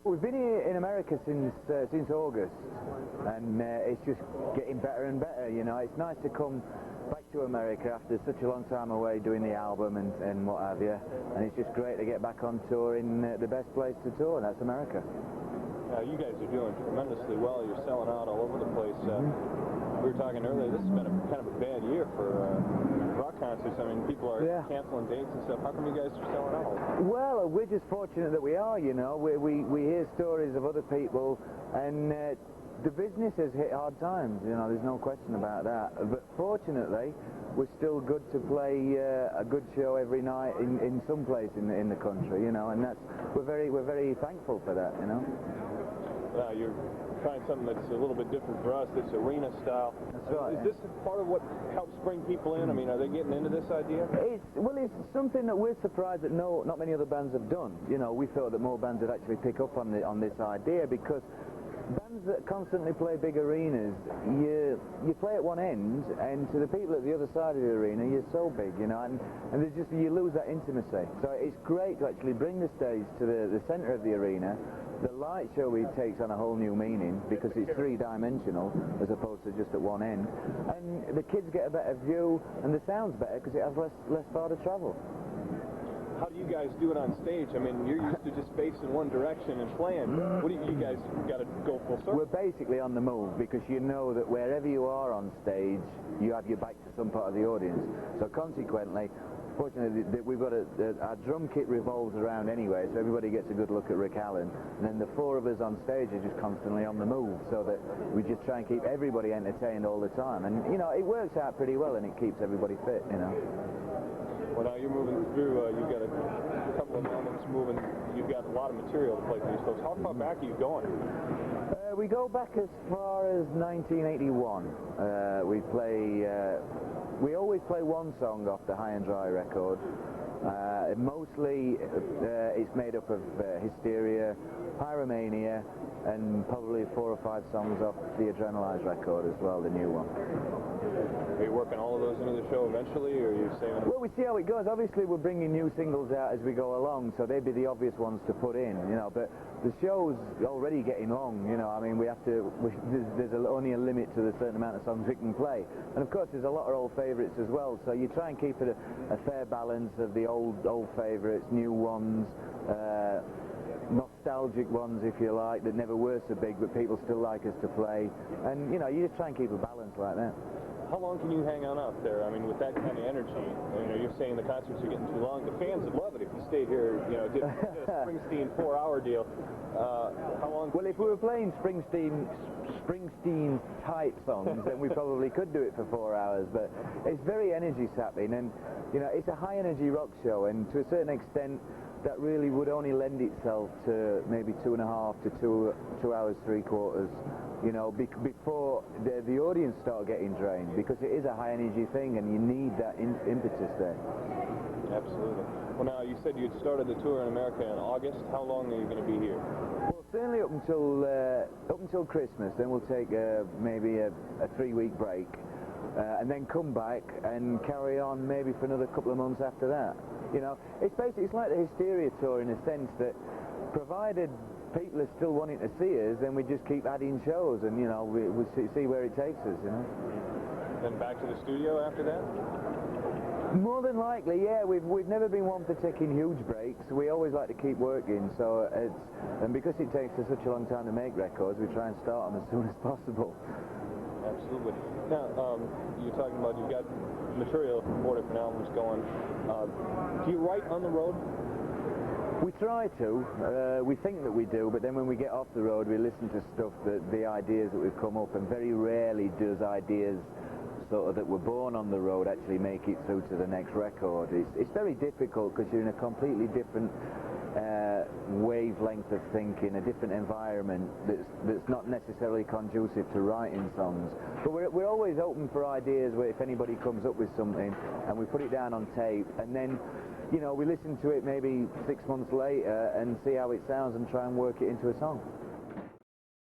We've been here in America since August, and it's just getting better and better. You know, it's nice to come back to America after such a long time away doing the album and what have you. And it's just great to get back on tour in the best place to tour, and that's America. You guys are doing tremendously well. You're selling out all over the place. We were talking earlier, this has been kind of a bad year for rock concerts. I mean, people are canceling dates and stuff. How come you guys are selling out? Well, we're just fortunate that we are, you know. We hear stories of other people, and the business has hit hard times, you know, there's no question about that. But fortunately, we're still good to play a good show every night in some place in the country, you know, and we're very thankful for that, you know. You're trying something that's a little bit different for us, this arena style. That's right. Is this part of what helps bring people in? I mean, are they getting into this idea? It's something that we're surprised that not many other bands have done. You know, we thought that more bands would actually pick up on this idea, because bands that constantly play big arenas, you play at one end, and to the people at the other side of the arena, you're so big, you know, and you lose that intimacy. So it's great to actually bring the stage to the centre of the arena. The light show takes on a whole new meaning, because it's three-dimensional as opposed to just at one end, and the kids get a better view, and the sound's better because it has less far to travel. How do you guys do it on stage? I mean, you're used to just facing one direction and playing. What do you guys got to go full circle? We're basically on the move, because you know that wherever you are on stage, you have your back to some part of the audience. So consequently, fortunately, we've got our drum kit revolves around anyway, so everybody gets a good look at Rick Allen. And then the four of us on stage are just constantly on the move, so that we just try and keep everybody entertained all the time. And, you know, it works out pretty well, and it keeps everybody fit, you know. Well, now you're moving through, you've got a couple of albums moving, you've got a lot of material to play for these folks. How far back are you going? We go back as far as 1981. We always play one song off the High and Dry record. Mostly it's made up of Hysteria, Pyromania, and probably 4 or 5 songs off the Adrenalize record as well, the new one. Are you working all of those into the show eventually, or are you saving them? Well, we see how it goes. Obviously, we're bringing new singles out as we go along, so they'd be the obvious ones to put in, you know, but the show's already getting long, you know. I mean, there's only a limit to the certain amount of songs we can play. And of course, there's a lot of old favourites as well, so you try and keep it a fair balance of the old favourites, new ones, nostalgic ones, if you like, that never were so big, but people still like us to play. And, you know, you just try and keep a balance like that. How long can you hang on out there? I mean, with that kind of energy, you know, you're saying the concerts are getting too long. The fans would love it if you stayed here, you know, did a Springsteen 4-hour deal. How long? Well, if we were playing Springsteen type songs, then we probably could do it for 4 hours, but it's very energy sapping, and, you know, it's a high energy rock show, and to a certain extent, that really would only lend itself to maybe 2.5 to 2 hours 3/4, you know, before the audience start getting drained, because it is a high energy thing, and you need that impetus there. Absolutely. Well, now, you said you'd started the tour in America in August. How long are you going to be here? Well, certainly up until Christmas. Then we'll take maybe a 3-week break, and then come back and carry on maybe for another couple of months after that. You know, it's like the Hysteria tour in a sense that, provided people are still wanting to see us, then we just keep adding shows, and, you know, we'll see where it takes us, you know. Then back to the studio after that? More than likely, yeah. We've never been one for taking huge breaks. We always like to keep working, so and because it takes us such a long time to make records, we try and start them as soon as possible. Absolutely. Now, you're talking about you've got material from 4 different albums going. Do you write on the road? We try to. We think that we do, but then when we get off the road, we listen to stuff, the ideas that we've come up, and very rarely does ideas sort of that were born on the road actually make it through to the next record. It's very difficult, because you're in a completely different wavelength of thinking, a different environment that's not necessarily conducive to writing songs. But we're always open for ideas, where if anybody comes up with something and we put it down on tape, and then, you know, we listen to it maybe 6 months later and see how it sounds and try and work it into a song.